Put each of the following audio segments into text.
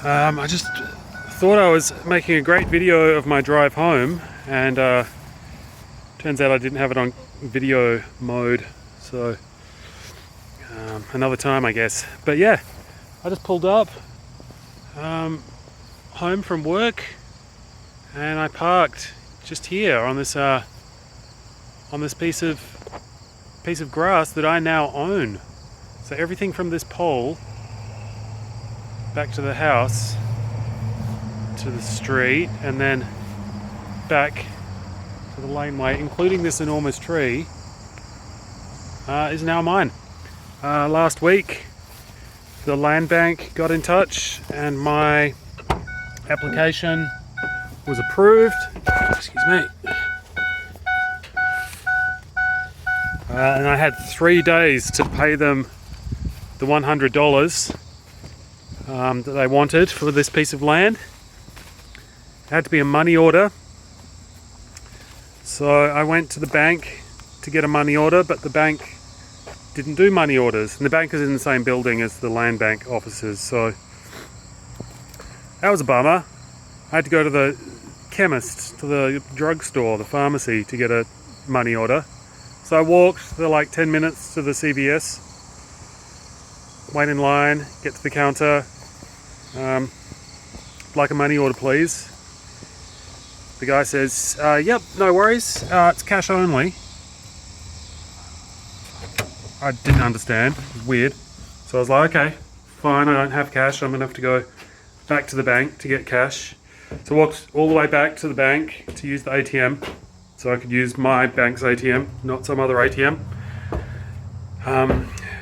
I just thought I was making a great video of my drive home, and turns out I didn't have it on video mode, so another time I guess. But yeah, I just pulled up home from work and I parked just here on this piece of grass that I now own. So everything from this pole back to the house, to the street, and then back to the laneway, including this enormous tree, is now mine. Last week the land bank got in touch and my application was approved. Excuse me. And I had 3 days to pay them the $100 that they wanted for this piece of land. It had to be a money order. So I went to the bank to get a money order, but the bank didn't do money orders. And the bank is in the same building as the land bank offices, so that was a bummer. I had to go to the chemist, to the drugstore, the pharmacy, to get a money order. So I walked for like 10 minutes to the CVS, wait in line, get to the counter, like a money order please. The guy says, yep, no worries, it's cash only. I didn't understand, weird. So I was like, okay, fine, I don't have cash, I'm gonna have to go back to the bank to get cash. So I walked all the way back to the bank to use the ATM, so I could use my bank's ATM, not some other ATM.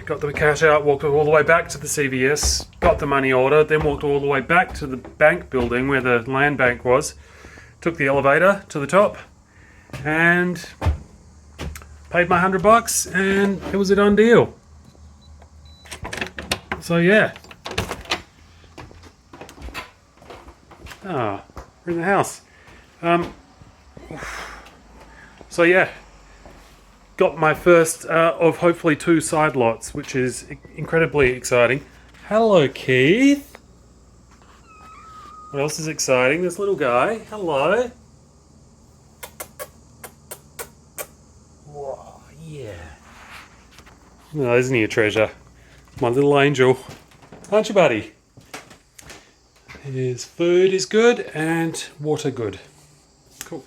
Got the cash out, walked all the way back to the CVS, got the money order, then walked all the way back to the bank building where the land bank was, took the elevator to the top, and paid my $100, and it was a done deal. So yeah. We're in the house. So yeah, got my first of hopefully 2 side lots, which is incredibly exciting. Hello, Keith. What else is exciting? This little guy. Hello. Whoa, yeah. Oh, isn't he a treasure? My little angel. Aren't you, buddy? His food is good and water good. Cool.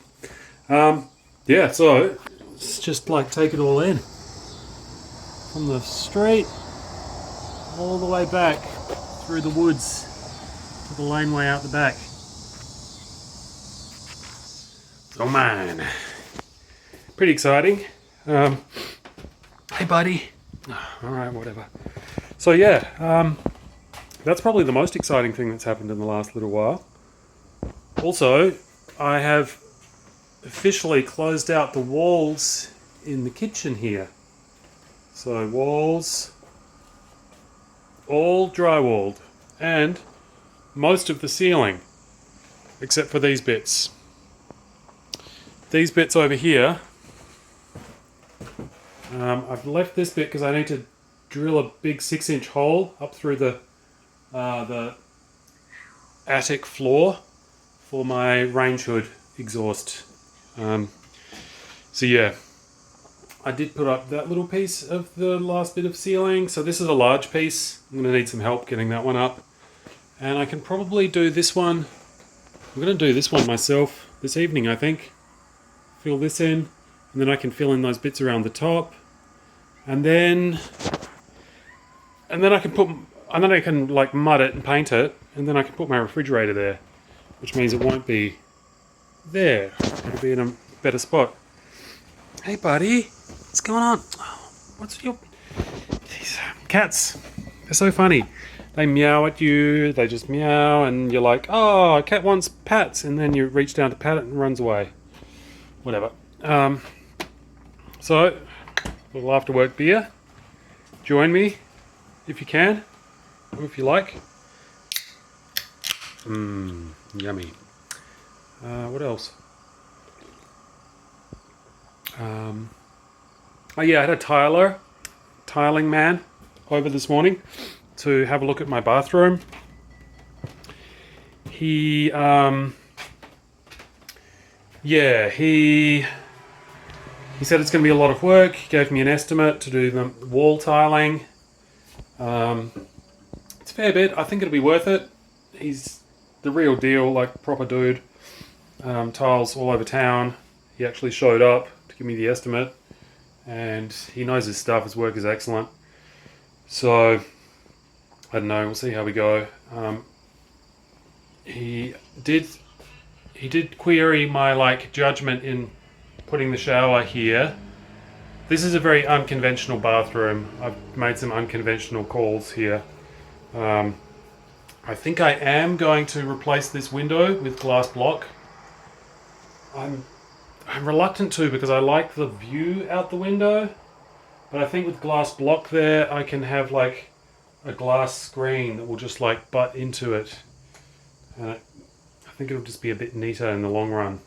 Yeah, so let's just like take it all in. From the street all the way back through the woods to the laneway out the back. It's all mine. Pretty exciting. Hey buddy. Alright, whatever. So yeah, that's probably the most exciting thing that's happened in the last little while. Also, I have officially closed out the walls in the kitchen here. So walls, all drywalled, and most of the ceiling, except for these bits. These bits over here, I've left this bit because I need to drill a big 6-inch hole up through the attic floor for my range hood exhaust. So yeah, I did put up that little piece of the last bit of ceiling. So this is a large piece. I'm going to need some help getting that one up. And I can probably do this one. I'm going to do this one myself this evening, I think. Fill this in, and then I can fill in those bits around the top. And then I can like mud it and paint it, and then I can put my refrigerator there, which means it won't be there. It'll be in a better spot. Hey buddy, what's going on? What's your... These cats, they're so funny. They meow at you, they just meow, and you're like, oh, a cat wants pats, and then you reach down to pat it and runs away. Whatever. So, a little after work beer. Join me if you can, or if you like. Yummy. What else? Oh yeah, I had a tiling man over this morning to have a look at my bathroom. he said it's going to be a lot of work. He gave me an estimate to do the wall tiling. It's a fair bit. I think it'll be worth it. He's the real deal, like proper dude. Tiles all over town. He actually showed up to give me the estimate, and he knows his stuff. His work is excellent. So I don't know. We'll see how we go. He did query my judgment in putting the shower here. This is a very unconventional bathroom. I've made some unconventional calls here. I think I am going to replace this window with glass block. I'm reluctant to because I like the view out the window, but I think with glass block there I can have like a glass screen that will just butt into it. I think it'll just be a bit neater in the long run.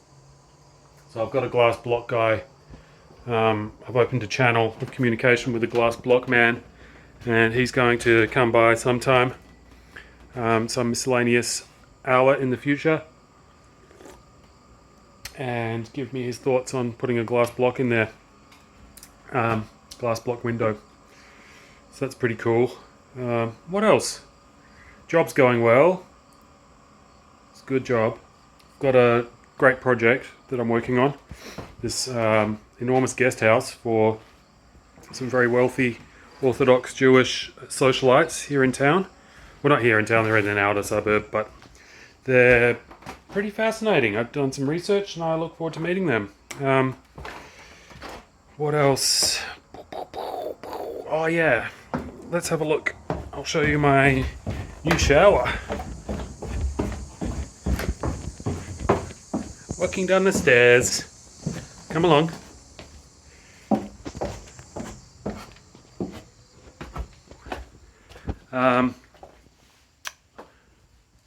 So I've got a glass block guy. I've opened a channel of communication with the glass block man, and he's going to come by sometime, some miscellaneous hour in the future, and give me his thoughts on putting a glass block in there. Glass block window. So that's pretty cool. What else? Job's going well. It's a good job. Got a great project that I'm working on. This enormous guest house for some very wealthy Orthodox Jewish socialites here in town. Well, not here in town, they're in an outer suburb, but they're pretty fascinating. I've done some research and I look forward to meeting them. What else? Oh yeah, let's have a look. I'll show you my new shower. Walking down the stairs. Come along.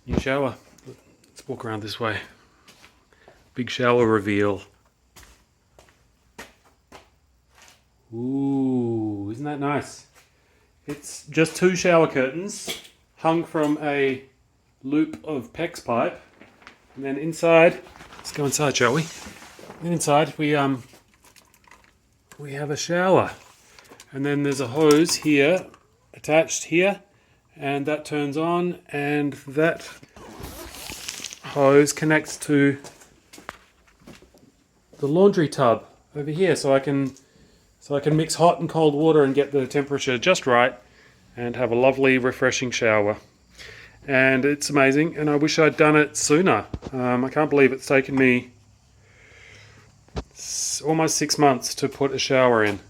New shower. Let's walk around this way. Big shower reveal. Ooh, isn't that nice? It's just 2 shower curtains hung from a loop of PEX pipe, and then inside, let's go inside, shall we? Then inside we have a shower, and then there's a hose here attached here, and that turns on, and that hose connects to the laundry tub over here, so I can mix hot and cold water and get the temperature just right and have a lovely refreshing shower. And it's amazing, and I wish I'd done it sooner. I can't believe it's taken me almost 6 months to put a shower in.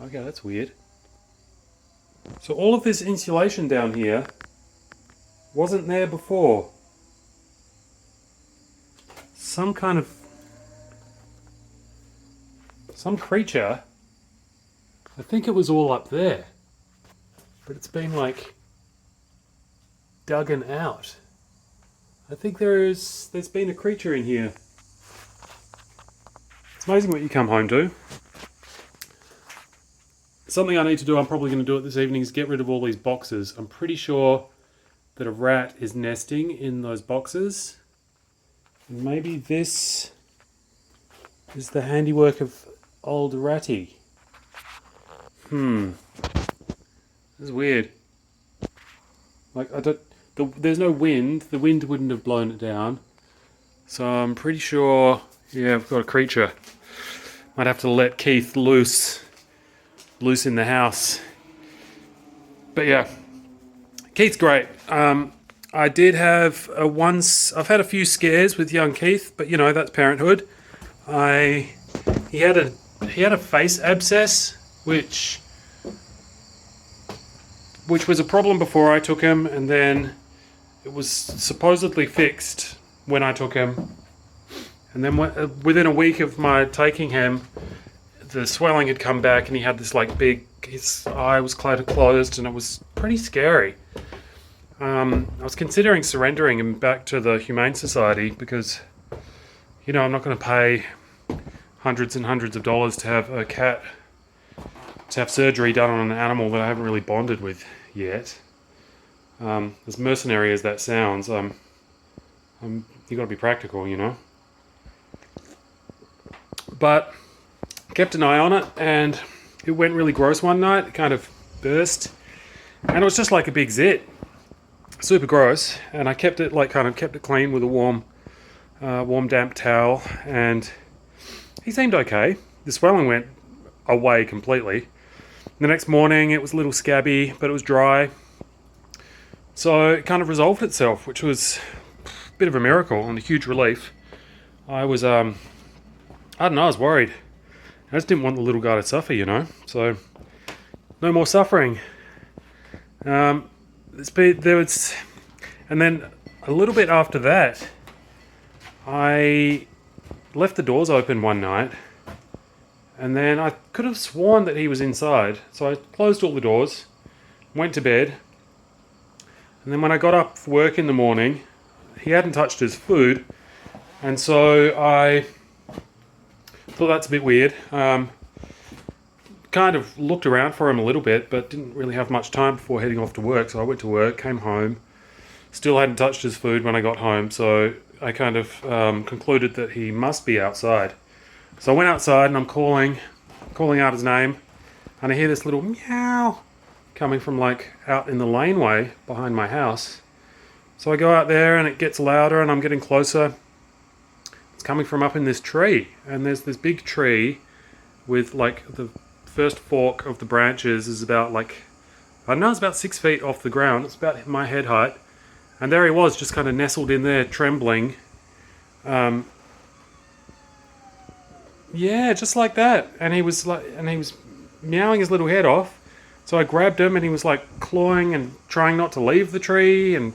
Okay, that's weird. So all of this insulation down here wasn't there before. Some creature, I think it was all up there, but it's been duggen out. I think there's been a creature in here. It's amazing what you come home to. Something I need to do, I'm probably going to do it this evening, is get rid of all these boxes. I'm pretty sure that a rat is nesting in those boxes. And maybe this is the handiwork of old Ratty. This is weird. There's no wind. The wind wouldn't have blown it down. So I'm pretty sure, yeah, I've got a creature. Might have to let Keith loose in the house. But yeah, Keith's great. I did have I've had a few scares with young Keith, but that's parenthood. He had a face abscess, which was a problem before I took him, and then it was supposedly fixed when I took him. And then within a week of my taking him, the swelling had come back, and he had this his eye was closed, and it was pretty scary. I was considering surrendering him back to the Humane Society because, I'm not going to pay hundreds and hundreds of dollars to have a cat, to have surgery done on an animal that I haven't really bonded with yet. As mercenary as that sounds, you got to be practical, you know. But kept an eye on it, and it went really gross one night. It kind of burst, and it was just like a big zit, super gross. And I kept it kept it clean with a warm damp towel, and he seemed okay. The swelling went away completely. The next morning it was a little scabby, but it was dry, so it kind of resolved itself, which was a bit of a miracle and a huge relief. I was I don't know, I was worried. I just didn't want the little guy to suffer, you know. So no more suffering. And then a little bit after that, I left the doors open one night, and then I could have sworn that he was inside. So I closed all the doors, went to bed, and then when I got up for work in the morning, he hadn't touched his food, and so I thought that's a bit weird. Kind of looked around for him a little bit, but didn't really have much time before heading off to work. So I went to work, came home, still hadn't touched his food when I got home. So I kind of concluded that he must be outside. So I went outside and I'm calling out his name, and I hear this little meow coming from like out in the laneway behind my house. So I go out there and it gets louder, and I'm getting closer. It's coming from up in this tree, and there's this big tree with like the first fork of the branches is about it's about 6 feet off the ground. It's about my head height, and there he was, just kind of nestled in there, trembling. Yeah, just like that. And he was meowing his little head off. So I grabbed him, and he was like clawing and trying not to leave the tree, and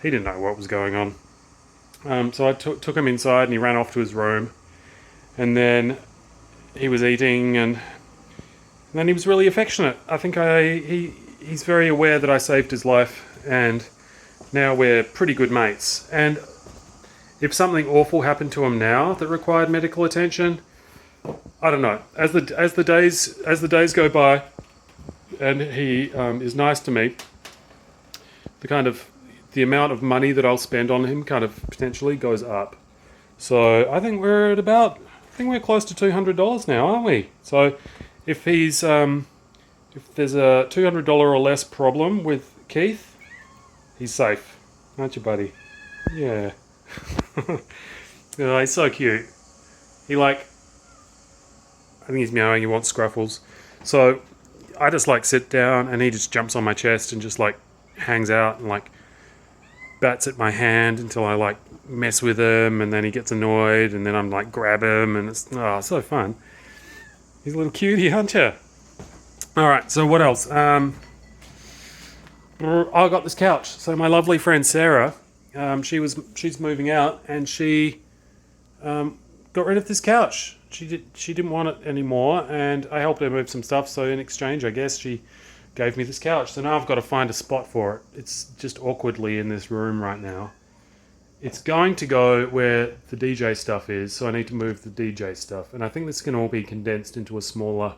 he didn't know what was going on. So I took him inside, and he ran off to his room. And then he was eating, and then he was really affectionate. I think he's very aware that I saved his life, and now we're pretty good mates. And if something awful happened to him now that required medical attention, I don't know. As the days go by, and he is nice to me, the amount of money that I'll spend on him kind of potentially goes up. So I think we're close to $200 now, aren't we? So if there's a $200 or less problem with Keith, he's safe, aren't you, buddy? Yeah. Oh, he's so cute. I think he's meowing. He wants scruffles. So I just sit down, and he just jumps on my chest and just hangs out and bats at my hand until I mess with him, and then he gets annoyed, and then I'm grab him, and it's so fun. He's a little cutie, aren't you? All right. So what else? I got this couch. So my lovely friend Sarah, she's moving out, and she got rid of this couch. She didn't want it anymore, and I helped her move some stuff. So in exchange, I guess she gave me this couch. So now I've got to find a spot for it. It's just awkwardly in this room right now. It's going to go where the DJ stuff is, so I need to move the DJ stuff. And I think this can all be condensed into a smaller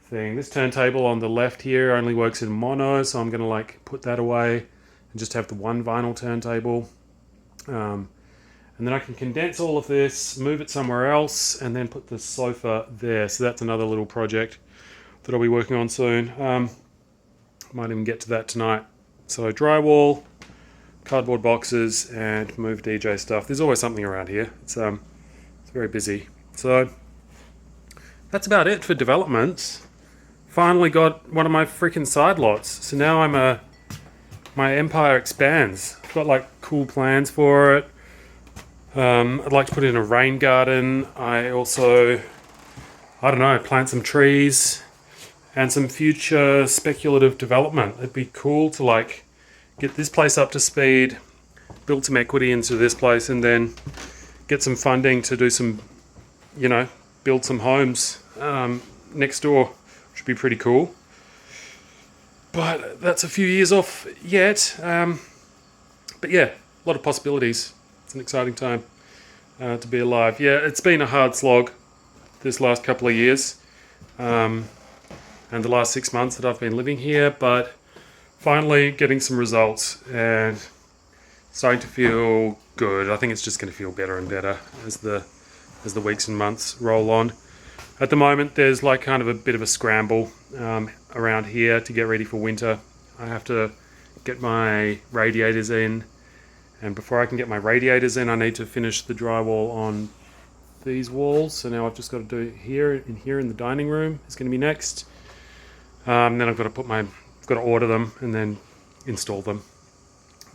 thing. This turntable on the left here only works in mono, so I'm going to put that away and just have the one vinyl turntable. And then I can condense all of this, move it somewhere else, and then put the sofa there. So that's another little project that I'll be working on soon. Might even get to that tonight. So drywall, cardboard boxes, and move DJ stuff. There's always something around here. It's very busy. So that's about it for developments. Finally got one of my freaking side lots. So now my empire expands. I've got cool plans for it. I'd like to put in a rain garden. I also, plant some trees and some future speculative development. It'd be cool to get this place up to speed, build some equity into this place, and then get some funding to do some, build some homes next door, which would be pretty cool. But that's a few years off yet. But yeah, a lot of possibilities. It's an exciting time to be alive. Yeah, it's been a hard slog this last couple of years and the last 6 months that I've been living here, but finally getting some results and starting to feel good. I think it's just going to feel better and better as the weeks and months roll on. At the moment, there's like kind of a bit of a scramble around here to get ready for winter. I have to get my radiators in, and before I can get my radiators in, I need to finish the drywall on these walls. So now I've just got to do here in the dining room is going to be next. Then I've got to order them and then install them,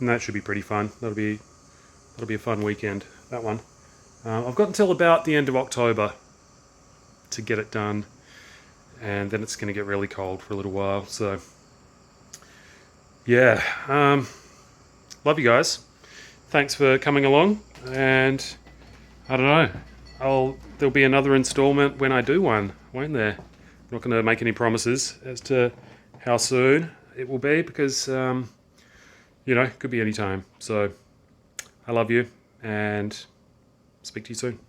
and that should be pretty fun. That'll be a fun weekend, that one. I've got until about the end of October to get it done, and then it's going to get really cold for a little while. So yeah, love you guys. Thanks for coming along, and I don't know, there'll be another installment when I do one, won't there? I'm not going to make any promises as to how soon it will be, because it could be any time. So I love you, and speak to you soon.